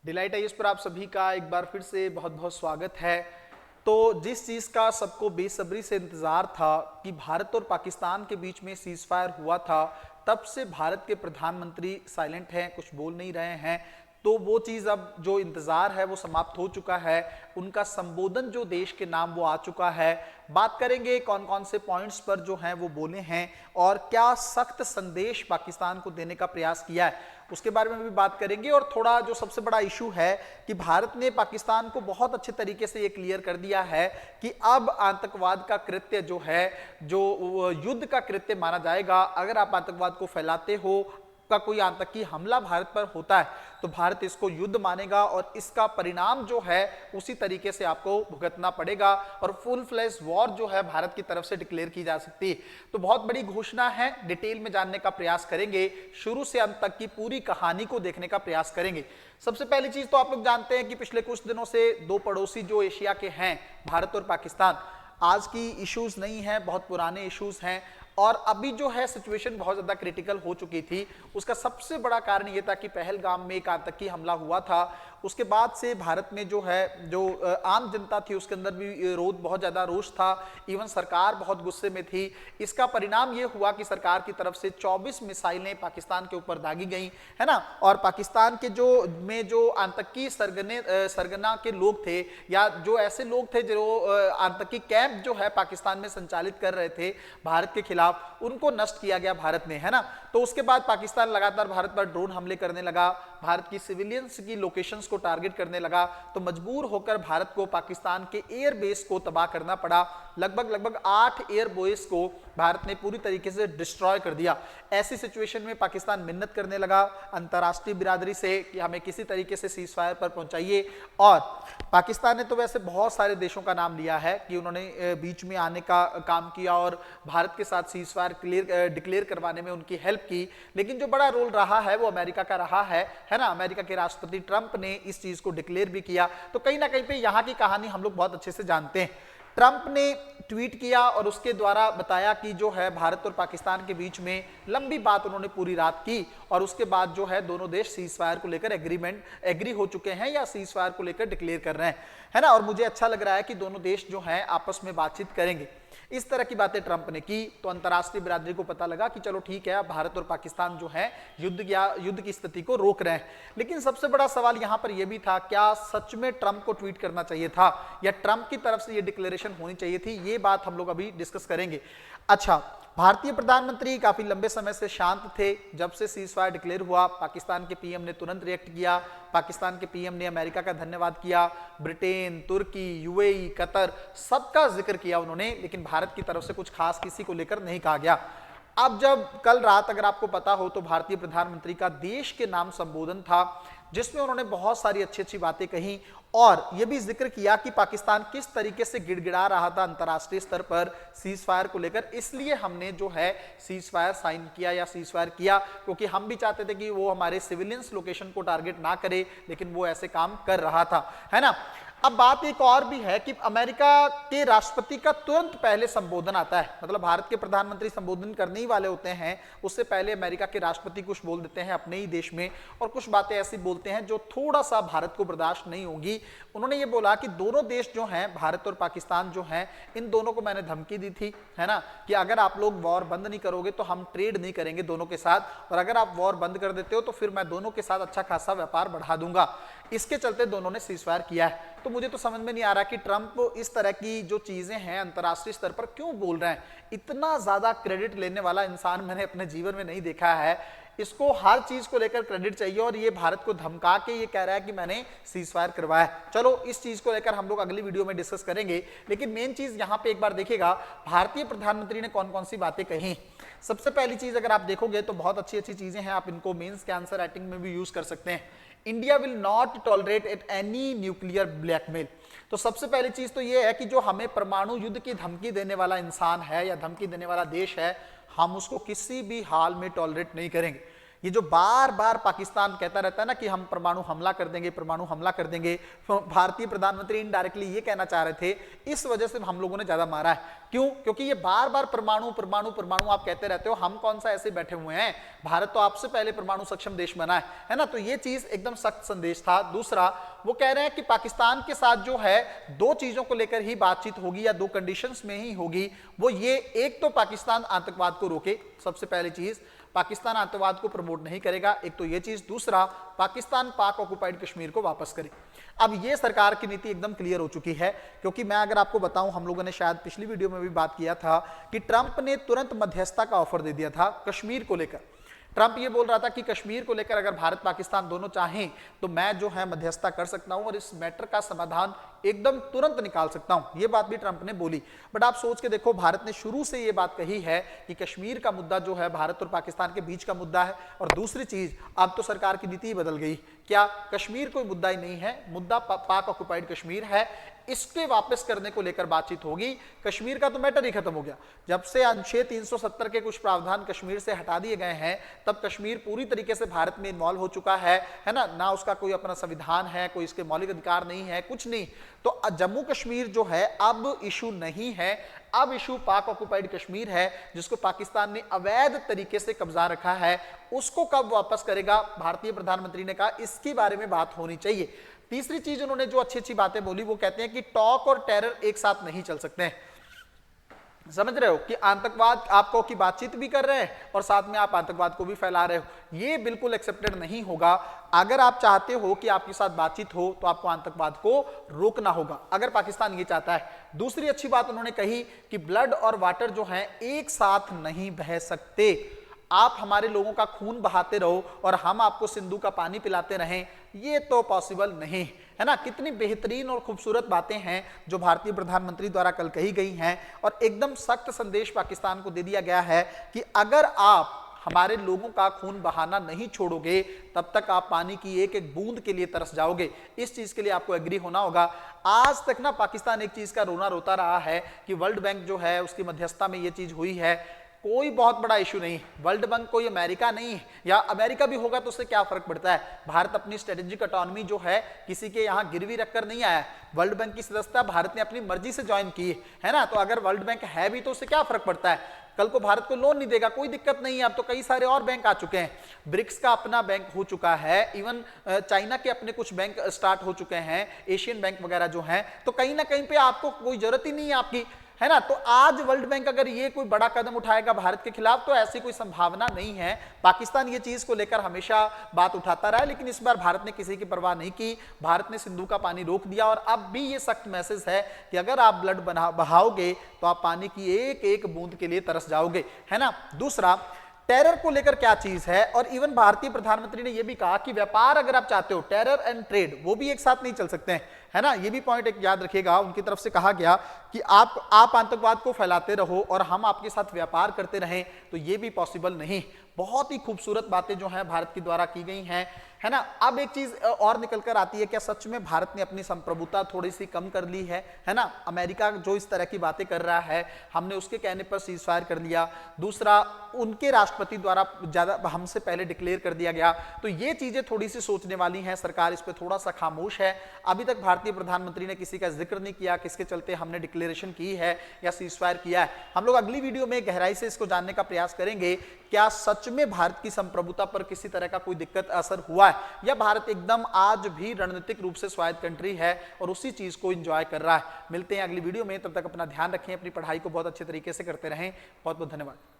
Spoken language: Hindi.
डिलाइट आईएएस पर आप सभी का एक बार फिर से बहुत बहुत स्वागत है। तो जिस चीज़ का सबको बेसब्री से इंतज़ार था कि भारत और पाकिस्तान के बीच में सीज फायर हुआ था, तब से भारत के प्रधानमंत्री साइलेंट हैं, कुछ बोल नहीं रहे हैं। तो वो चीज़ अब जो इंतज़ार है वो समाप्त हो चुका है। उनका संबोधन जो देश के नाम वो आ चुका है। बात करेंगे कौन कौन से पॉइंट्स पर जो हैं वो बोले हैं और क्या सख्त संदेश पाकिस्तान को देने का प्रयास किया है, उसके बारे में भी बात करेंगे। और थोड़ा जो सबसे बड़ा इशू है कि भारत ने पाकिस्तान को बहुत अच्छे तरीके से ये क्लियर कर दिया है कि अब आतंकवाद का कृत्य जो है, जो युद्ध का कृत्य माना जाएगा। अगर आप आतंकवाद को फैलाते हो, का कोई आतंकी हमला भारत पर होता है तो भारत इसको युद्ध मानेगा और इसका परिणाम जो है उसी तरीके से आपको भुगतना पड़ेगा और फुल फ्लैश वॉर जो है भारत की तरफ से डिक्लेयर की जा सकती है। तो बहुत बड़ी घोषणा है, डिटेल में जानने का प्रयास करेंगे, शुरू से अंत तक की पूरी कहानी को देखने का प्रयास करेंगे। सबसे पहली चीज तो आप लोग जानते हैं कि पिछले कुछ दिनों से दो पड़ोसी जो एशिया के हैं, भारत और पाकिस्तान, आज की इश्यूज नहीं है, बहुत पुराने इश्यूज हैं और अभी जो है सिचुएशन बहुत ज्यादा क्रिटिकल हो चुकी थी। उसका सबसे बड़ा कारण यह था कि पहलगाम में एक आतंकी हमला हुआ था। उसके बाद से भारत में जो है, जो आम जनता थी उसके अंदर भी बहुत ज्यादा रोष था। इवन सरकार बहुत गुस्से में थी। इसका परिणाम यह हुआ कि सरकार की तरफ से 24 मिसाइलें पाकिस्तान के ऊपर दागी गई, है ना। और पाकिस्तान के जो आतंकी सरगना के लोग थे या जो ऐसे लोग थे जो आतंकी कैंप जो है पाकिस्तान में संचालित कर रहे थे भारत के खिलाफ, उनको नष्ट किया गया भारत ने, है ना। तो उसके बाद पाकिस्तान लगातार भारत पर ड्रोन हमले करने लगा, भारत की सिविलियंस की लोकेशंस को टारगेट करने लगा। तो मजबूर होकर भारत को पाकिस्तान के एयर बेस को तबाह करना पड़ा। लगभग 8 एयर बेस को भारत ने पूरी तरीके से डिस्ट्रॉय कर दिया। ऐसी सिचुएशन में पाकिस्तान मिन्नत करने लगा अंतर्राष्ट्रीय बिरादरी से कि हमें किसी तरीके से सीज फायर पर पहुंचाइए। और पाकिस्तान ने तो वैसे बहुत सारे देशों का नाम लिया है कि उन्होंने बीच में आने का काम किया और भारत के साथ सीज फायर डिक्लेयर करवाने में उनकी हेल्प की, लेकिन जो बड़ा रोल रहा है वो अमेरिका का रहा है ना। अमेरिका के राष्ट्रपति ट्रंप ने इस चीज को डिक्लेयर भी किया। तो कहीं ना कहीं पे यहां की कहानी हम लोग बहुत अच्छे से जानते हैं। ट्रंप ने ट्वीट किया और उसके द्वारा बताया कि जो है भारत और पाकिस्तान के बीच में लंबी बात उन्होंने पूरी रात की और उसके बाद जो है दोनों देश सीज फायर को लेकर एग्री हो चुके हैं या सीज फायर को लेकर डिक्लेयर कर रहे हैं, है ना। और मुझे अच्छा लग रहा है कि दोनों देश जो हैं आपस में बातचीत करेंगे। इस तरह की बातें ट्रंप ने की तो अंतर्राष्ट्रीय बिरादरी को पता लगा कि चलो ठीक है, भारत और पाकिस्तान जो है युद्ध की स्थिति को रोक रहे हैं। लेकिन सबसे बड़ा सवाल यहां पर यह भी था, क्या सच में ट्रंप को ट्वीट करना चाहिए था या ट्रंप की तरफ से यह डिक्लेरेशन होनी चाहिए थी? ये बात हम लोग अभी डिस्कस करेंगे। अच्छा, भारतीय प्रधानमंत्री काफी लंबे समय से शांत थे। जब से सीज फायर डिक्लेयर हुआ, पाकिस्तान के पीएम ने तुरंत रिएक्ट किया। पाकिस्तान के पीएम ने अमेरिका का धन्यवाद किया, ब्रिटेन, तुर्की, यूएई, कतर, सबका जिक्र किया उन्होंने, लेकिन भारत की तरफ से कुछ खास किसी को लेकर नहीं कहा गया। अब जब कल रात, अगर आपको पता हो, तो भारतीय प्रधानमंत्री का देश के नाम संबोधन था जिसमें उन्होंने बहुत सारी अच्छी अच्छी बातें कही और यह भी जिक्र किया कि पाकिस्तान किस तरीके से गिड़गिड़ा रहा था अंतर्राष्ट्रीय स्तर पर सीज फायर को लेकर। इसलिए हमने जो है सीज फायर साइन किया या सीज फायर किया, क्योंकि हम भी चाहते थे कि वो हमारे सिविलियंस लोकेशन को टारगेट ना करे, लेकिन वो ऐसे काम कर रहा था, है ना। अब बात एक और भी है कि अमेरिका के राष्ट्रपति का तुरंत पहले संबोधन आता है। मतलब भारत के प्रधानमंत्री संबोधन करने ही वाले होते हैं, उससे पहले अमेरिका के राष्ट्रपति कुछ बोल देते हैं अपने ही देश में और कुछ बातें ऐसी बोलते हैं जो थोड़ा सा भारत को बर्दाश्त नहीं होगी। उन्होंने ये बोला कि दोनों देश जो हैं, भारत और पाकिस्तान जो हैं, इन दोनों को मैंने धमकी दी थी, है ना, कि अगर आप लोग वॉर बंद नहीं करोगे तो हम ट्रेड नहीं करेंगे दोनों के साथ, और अगर आप वॉर बंद कर देते हो तो फिर मैं दोनों के साथ अच्छा खासा व्यापार बढ़ा दूंगा। इसके चलते दोनों ने सीज फायर किया है। तो मुझे तो समझ में नहीं आ रहा कि ट्रंप इस तरह की जो चीजें हैं अंतर्राष्ट्रीय स्तर पर क्यों बोल रहे हैं। इतना ज्यादा क्रेडिट लेने वाला इंसान मैंने अपने जीवन में नहीं देखा है। इसको हर चीज को लेकर क्रेडिट चाहिए और ये भारत को धमका के ये कह रहा है कि मैंने सीज फायर करवाया है। चलो इस चीज को लेकर हम लोग अगली वीडियो में डिस्कस करेंगे, लेकिन मेन चीज यहां पे एक बार देखिएगा भारतीय प्रधानमंत्री ने कौन कौन सी बातें कही। सबसे पहली चीज अगर आप देखोगे तो बहुत अच्छी अच्छी चीजें हैं, आप इनको मेंस के आंसर राइटिंग में भी यूज कर सकते हैं। India will not tolerate at any nuclear blackmail. तो सबसे पहली चीज तो यह है कि जो हमें परमाणु युद्ध की धमकी देने वाला इंसान है या धमकी देने वाला देश है, हम उसको किसी भी हाल में टॉलरेट नहीं करेंगे। ये जो बार बार पाकिस्तान कहता रहता है ना कि हम परमाणु हमला कर देंगे, परमाणु हमला कर देंगे, तो भारतीय प्रधानमंत्री इनडायरेक्टली ये कहना चाह रहे थे इस वजह से हम लोगों ने ज्यादा मारा है। क्यों? क्योंकि ये बार बार परमाणु परमाणु परमाणु आप कहते रहते हो, हम कौन सा ऐसे बैठे हुए हैं, भारत तो आपसे पहले परमाणु सक्षम देश बना है ना। तो ये चीज एकदम सख्त संदेश था। दूसरा, वो कह रहे हैं कि पाकिस्तान के साथ जो है दो चीजों को लेकर ही बातचीत होगी या दो कंडीशंस में ही होगी। वो ये, एक तो पाकिस्तान आतंकवाद को रोके, सबसे पहली चीज पाकिस्तान आतंकवाद को प्रमोट नहीं करेगा, एक तो ये चीज। दूसरा, पाकिस्तान पाक ऑक्युपाइड कश्मीर को वापस करे। अब ये सरकार की नीति एकदम क्लियर हो चुकी है, क्योंकि मैं अगर आपको बताऊं, हम लोगों ने शायद पिछली वीडियो में भी बात किया था कि ट्रंप ने तुरंत मध्यस्थता का ऑफर दे दिया था कश्मीर को लेकर। ट्रंप ये बोल रहा था कि कश्मीर को लेकर अगर भारत पाकिस्तान दोनों चाहें तो मैं जो है मध्यस्थता कर सकता हूं और इस मैटर का समाधान एकदम तुरंत निकाल सकता हूं। ये बात भी ट्रंप ने बोली। बट आप सोच के देखो, भारत ने शुरू से ये बात कही है कि कश्मीर का मुद्दा जो है भारत और पाकिस्तान के बीच का मुद्दा है। और दूसरी चीज, अब तो सरकार की नीति ही बदल गई। क्या? कश्मीर कोई मुद्दा ही नहीं है, मुद्दा पाक ऑक्युपाइड कश्मीर है, इसके वापस करने को लेकर बातचीत होगी। कश्मीर का तो मैटर ही खत्म हो गया। जब से अनुच्छेद 370 के कुछ प्रावधान कश्मीर से हटा दिए गए हैं, तब कश्मीर पूरी तरीके से भारत में इन्वॉल्व हो चुका है ना उसका कोई अपना संविधान है, कोई इसके मौलिक अधिकार नहीं है, कुछ नहीं। तो जम्मू कश्मीर जो है अब इशू नहीं है, अब इशू पाक ऑक्युपाइड कश्मीर है, जिसको पाकिस्तान ने अवैध तरीके से कब्जा रखा है। उसको कब वापस करेगा, भारतीय प्रधानमंत्री ने कहा इसके बारे में बात होनी चाहिए। तीसरी चीज उन्होंने जो अच्छी अच्छी बातें बोली, वो कहते हैं कि टॉक और टेरर एक साथ नहीं चल सकते हैं। समझ रहे हो कि आतंकवाद आपको की बातचीत भी कर रहे हैं और साथ में आप आतंकवाद को भी फैला रहे हो। ये बिल्कुल एक्सेप्टेड नहीं होगा। अगर आप चाहते हो कि आपके साथ बातचीत हो तो आपको आतंकवाद को रोकना होगा, अगर पाकिस्तान ये चाहता है। दूसरी अच्छी बात उन्होंने कही कि ब्लड और वाटर जो है एक साथ नहीं बह सकते। आप हमारे लोगों का खून बहाते रहो और हम आपको सिंधु का पानी पिलाते रहें, ये तो पॉसिबल नहीं है ना। कितनी बेहतरीन और खूबसूरत बातें हैं जो भारतीय प्रधानमंत्री द्वारा कल कही गई हैं। और एकदम सख्त संदेश पाकिस्तान को दे दिया गया है कि अगर आप हमारे लोगों का खून बहाना नहीं छोड़ोगे, तब तक आप पानी की एक एक बूंद के लिए तरस जाओगे। इस चीज के लिए आपको एग्री होना होगा। आज तक ना पाकिस्तान एक चीज का रोना रोता रहा है कि वर्ल्ड बैंक जो है उसकी मध्यस्थता में ये चीज हुई है। कोई बहुत बड़ा इशू नहीं, वर्ल्ड बैंक कोई अमेरिका नहीं, या अमेरिका भी होगा तो उससे क्या फर्क पड़ता है। भारत अपनी स्ट्रेटेजिक ऑटोनॉमी जो है किसी के यहाँ गिरवी रखकर नहीं आया। वर्ल्ड बैंक की सदस्यता भारत ने अपनी मर्जी से ज्वाइन की है ना। तो अगर वर्ल्ड बैंक है भी तो उससे क्या फर्क पड़ता है। कल को भारत को लोन नहीं देगा, कोई दिक्कत नहीं है। अब तो कई सारे और बैंक आ चुके हैं, ब्रिक्स का अपना बैंक हो चुका है, इवन चाइना के अपने कुछ बैंक स्टार्ट हो चुके हैं, एशियन बैंक वगैरह जो हैं। तो कहीं ना कहीं पे आपको कोई जरूरत ही नहीं है आपकी, है ना। तो आज वर्ल्ड बैंक अगर ये कोई बड़ा कदम उठाएगा भारत के खिलाफ तो ऐसी कोई संभावना नहीं है। पाकिस्तान ये चीज को लेकर हमेशा बात उठाता रहा है, लेकिन इस बार भारत ने किसी की परवाह नहीं की। भारत ने सिंधु का पानी रोक दिया और अब भी ये सख्त मैसेज है कि अगर आप ब्लड बहाओगे तो आप पानी की एक एक बूंद के लिए तरस जाओगे, है ना। दूसरा, टेरर को लेकर क्या चीज है, और इवन भारतीय प्रधानमंत्री ने यह भी कहा कि व्यापार अगर आप चाहते हो, टेरर एंड ट्रेड वो भी एक साथ नहीं चल सकते हैं, है ना। ये भी पॉइंट एक याद रखिएगा। उनकी तरफ से कहा गया कि आप आतंकवाद को फैलाते रहो और हम आपके साथ व्यापार करते रहें, तो ये भी पॉसिबल नहीं। बहुत ही खूबसूरत बातें जो हैं भारत के द्वारा की गई हैं, है ना। अब एक चीज और निकल कर आती है, क्या सच में भारत ने अपनी संप्रभुता थोड़ी सी कम कर ली है ना। अमेरिका जो इस तरह की बातें कर रहा है, हमने उसके कहने पर सीज फायर कर लिया। दूसरा, उनके राष्ट्रपति द्वारा ज्यादा हमसे पहले डिक्लेयर कर दिया गया। तो ये चीजें थोड़ी सी सोचने वाली हैं। सरकार इस पर थोड़ा सा खामोश है। अभी तक भारतीय प्रधानमंत्री ने किसी का जिक्र नहीं किया किसके चलते हमने डिक्लेरेशन की है या सीज फायर किया है। हम लोग अगली वीडियो में गहराई से इसको जानने का प्रयास करेंगे, क्या सच में भारत की संप्रभुता पर किसी तरह का कोई दिक्कत असर हुआ है, या भारत एकदम आज भी रणनीतिक रूप से स्वायत्त कंट्री है और उसी चीज को एंजॉय कर रहा है। मिलते हैं अगली वीडियो में, तब तक अपना ध्यान रखें, अपनी पढ़ाई को बहुत अच्छे तरीके से करते रहें। बहुत बहुत धन्यवाद।